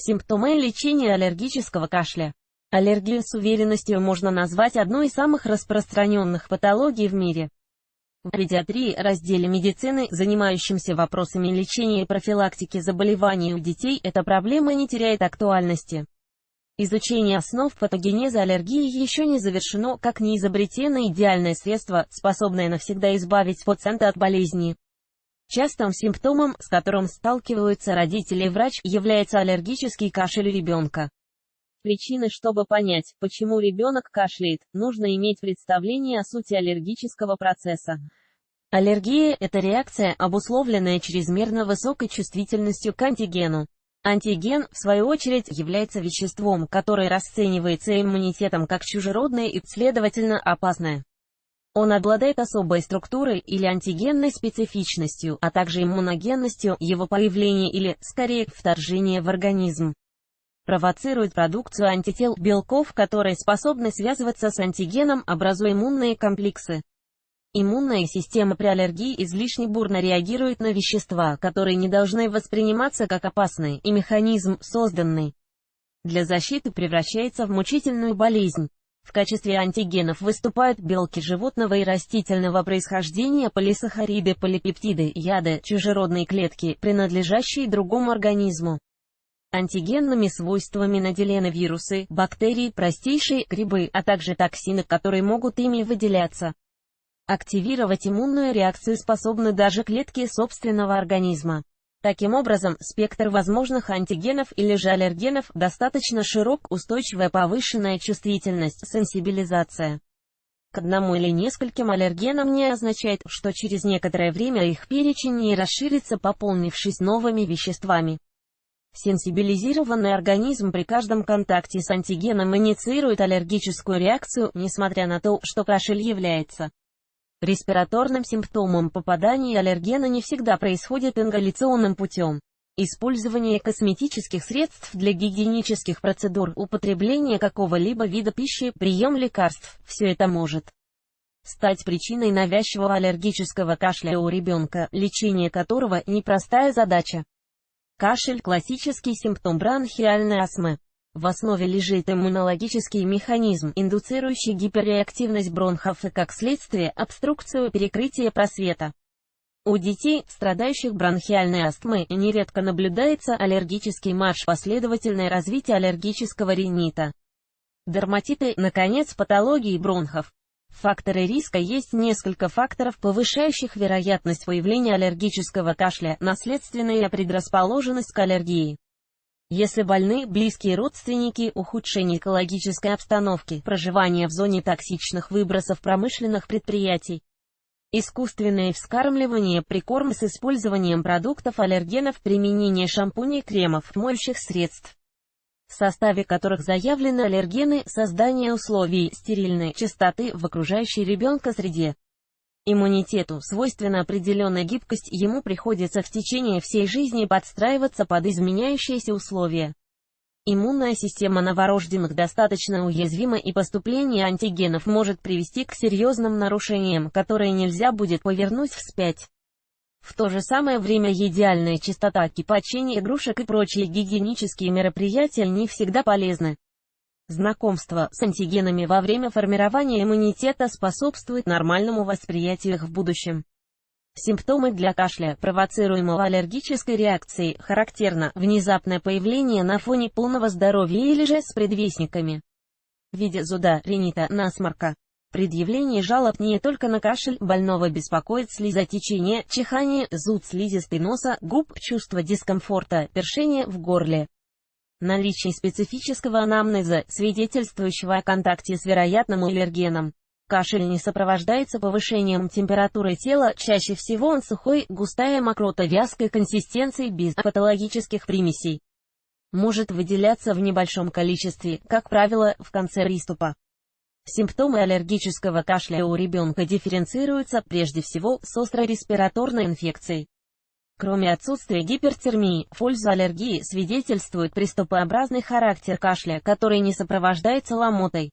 Симптомы лечения аллергического кашля. Аллергию с уверенностью можно назвать одной из самых распространенных патологий в мире. В педиатрии, разделе медицины, занимающемся вопросами лечения и профилактики заболеваний у детей, эта проблема не теряет актуальности. Изучение основ патогенеза аллергии еще не завершено, как не изобретено идеальное средство, способное навсегда избавить пациента от болезни. Частым симптомом, с которым сталкиваются родители и врач, является аллергический кашель у ребенка. Причины. Чтобы понять, почему ребенок кашляет, нужно иметь представление о сути аллергического процесса. Аллергия – это реакция, обусловленная чрезмерно высокой чувствительностью к антигену. Антиген, в свою очередь, является веществом, которое расценивается иммунитетом как чужеродное и, следовательно, опасное. Он обладает особой структурой или антигенной специфичностью, а также иммуногенностью, его появление или, скорее, вторжение в организм провоцирует продукцию антител, белков, которые способны связываться с антигеном, образуя иммунные комплексы. Иммунная система при аллергии излишне бурно реагирует на вещества, которые не должны восприниматься как опасные, и механизм, созданный для защиты, превращается в мучительную болезнь. В качестве антигенов выступают белки животного и растительного происхождения, полисахариды, полипептиды, яды, чужеродные клетки, принадлежащие другому организму. Антигенными свойствами наделены вирусы, бактерии, простейшие грибы, а также токсины, которые могут ими выделяться. Активировать иммунную реакцию способны даже клетки собственного организма. Таким образом, спектр возможных антигенов или же аллергенов достаточно широк, устойчивая повышенная чувствительность, сенсибилизация к одному или нескольким аллергенам не означает, что через некоторое время их перечень не расширится, пополнившись новыми веществами. Сенсибилизированный организм при каждом контакте с антигеном инициирует аллергическую реакцию, несмотря на то, что кашель является респираторным симптомом. Попадание аллергена не всегда происходит ингаляционным путем. Использование косметических средств для гигиенических процедур, употребление какого-либо вида пищи, прием лекарств – все это может стать причиной навязчивого аллергического кашля у ребенка, лечение которого – непростая задача. Кашель – классический симптом бронхиальной астмы. В основе лежит иммунологический механизм, индуцирующий гиперреактивность бронхов и, как следствие, обструкцию перекрытия просвета. У детей, страдающих бронхиальной астмой, нередко наблюдается аллергический марш, последовательное развитие аллергического ринита, дерматиты, наконец, патологии бронхов. Факторы риска. Есть несколько факторов, повышающих вероятность появления аллергического кашля, наследственная предрасположенность к аллергии. Если больны близкие родственники, ухудшение экологической обстановки, проживание в зоне токсичных выбросов промышленных предприятий, искусственное вскармливание, прикорм с использованием продуктов аллергенов, применение шампуней, кремов, моющих средств, в составе которых заявлены аллергены, создание условий стерильной чистоты в окружающей ребенка среде. Иммунитету свойственна определенная гибкость, ему приходится в течение всей жизни подстраиваться под изменяющиеся условия. Иммунная система новорожденных достаточно уязвима, и поступление антигенов может привести к серьезным нарушениям, которые нельзя будет повернуть вспять. В то же самое время идеальная чистота, кипячение игрушек и прочие гигиенические мероприятия не всегда полезны. Знакомство с антигенами во время формирования иммунитета способствует нормальному восприятию их в будущем. Симптомы для кашля, провоцируемого аллергической реакцией, характерно внезапное появление на фоне полного здоровья или же с предвестниками в виде зуда, ринита, насморка. Предъявление жалоб не только на кашель, больного беспокоит слезотечение, чихание, зуд слизистой носа, губ, чувство дискомфорта, першение в горле. Наличие специфического анамнеза, свидетельствующего о контакте с вероятным аллергеном. Кашель не сопровождается повышением температуры тела, чаще всего он сухой, густая мокрота вязкой консистенции без патологических примесей. Может выделяться в небольшом количестве, как правило, в конце приступа. Симптомы аллергического кашля у ребенка дифференцируются, прежде всего, с острой респираторной инфекцией. Кроме отсутствия гипертермии, в пользу аллергии свидетельствует приступообразный характер кашля, который не сопровождается ломотой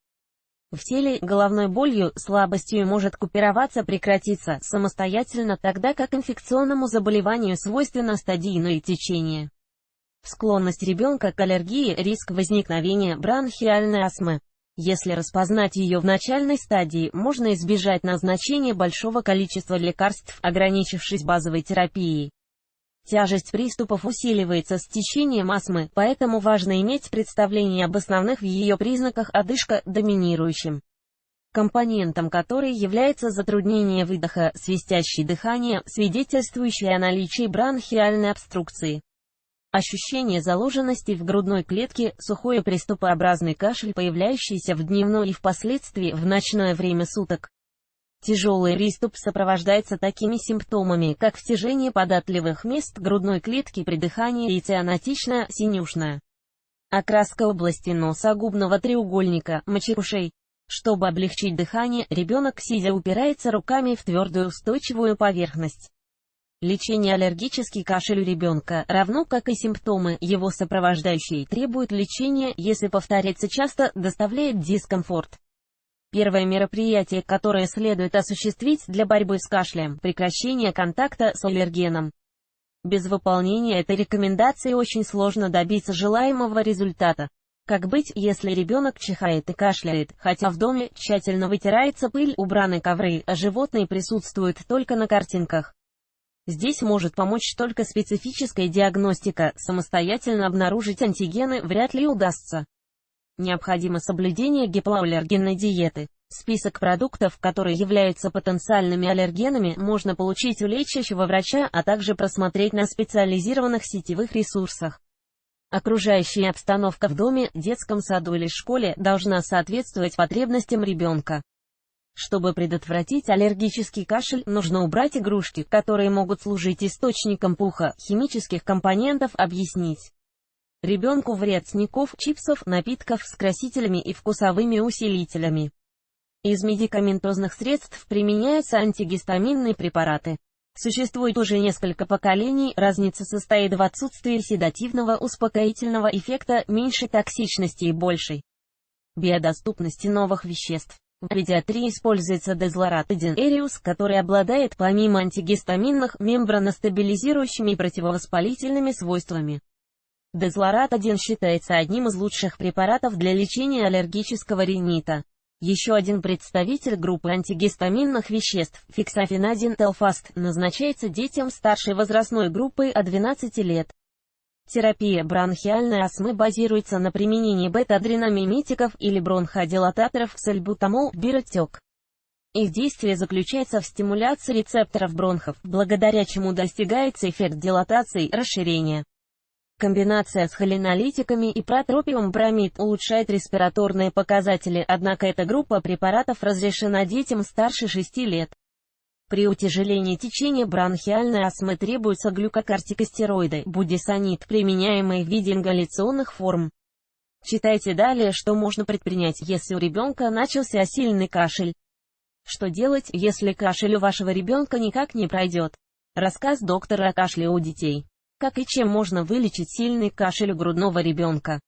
в теле, головной болью, слабостью и может купироваться, прекратиться самостоятельно, тогда как инфекционному заболеванию свойственно стадийное течение. Склонность ребенка к аллергии – риск возникновения бронхиальной астмы. Если распознать ее в начальной стадии, можно избежать назначения большого количества лекарств, ограничившись базовой терапией. Тяжесть приступов усиливается с течением астмы, поэтому важно иметь представление об основных в ее признаках, одышка – доминирующим компонентом которой является затруднение выдоха, свистящее дыхание, свидетельствующее о наличии бронхиальной обструкции. Ощущение заложенности в грудной клетке, сухой приступообразный кашель, появляющийся в дневное и впоследствии в ночное время суток. Тяжелый приступ сопровождается такими симптомами, как втяжение податливых мест грудной клетки при дыхании и цианотичная, синюшная окраска области носа, губного треугольника, мочеушей. Чтобы облегчить дыхание, ребенок сидя упирается руками в твердую устойчивую поверхность. Лечение аллергический кашель у ребенка, равно как и симптомы, его сопровождающие, требуют лечения, если повторяется часто, доставляет дискомфорт. Первое мероприятие, которое следует осуществить для борьбы с кашлем – прекращение контакта с аллергеном. Без выполнения этой рекомендации очень сложно добиться желаемого результата. Как быть, если ребенок чихает и кашляет, хотя в доме тщательно вытирается пыль, убраны ковры, а животные присутствуют только на картинках? Здесь может помочь только специфическая диагностика, самостоятельно обнаружить антигены вряд ли удастся. Необходимо соблюдение гипоаллергенной диеты. Список продуктов, которые являются потенциальными аллергенами, можно получить у лечащего врача, а также просмотреть на специализированных сетевых ресурсах. Окружающая обстановка в доме, детском саду или школе должна соответствовать потребностям ребенка. Чтобы предотвратить аллергический кашель, нужно убрать игрушки, которые могут служить источником пуха, химических компонентов, объяснить ребенку вред снеков, чипсов, напитков с красителями и вкусовыми усилителями. Из медикаментозных средств применяются антигистаминные препараты. Существует уже несколько поколений, разница состоит в отсутствии седативного успокоительного эффекта, меньшей токсичности и большей биодоступности новых веществ. В педиатрии используется дезлорат-1 Эриус, который обладает помимо антигистаминных, мембраностабилизирующими и противовоспалительными свойствами. Дезлорат-1 считается одним из лучших препаратов для лечения аллергического ринита. Еще один представитель группы антигистаминных веществ, фиксофен-1 Телфаст, назначается детям старшей возрастной группы от 12 лет. Терапия бронхиальной астмы базируется на применении бета-адреномиметиков или бронходилататоров сальбутамол, биротек. Их действие заключается в стимуляции рецепторов бронхов, благодаря чему достигается эффект дилатации, расширения. Комбинация с холинолитиками и протропиум бромид улучшает респираторные показатели, однако эта группа препаратов разрешена детям старше 6 лет. При утяжелении течения бронхиальной астмы требуются глюкокортикостероиды, будесонид, применяемые в виде ингаляционных форм. Читайте далее, что можно предпринять, если у ребенка начался сильный кашель. Что делать, если кашель у вашего ребенка никак не пройдет? Рассказ доктора о кашле у детей. Как и чем можно вылечить сильный кашель у грудного ребенка?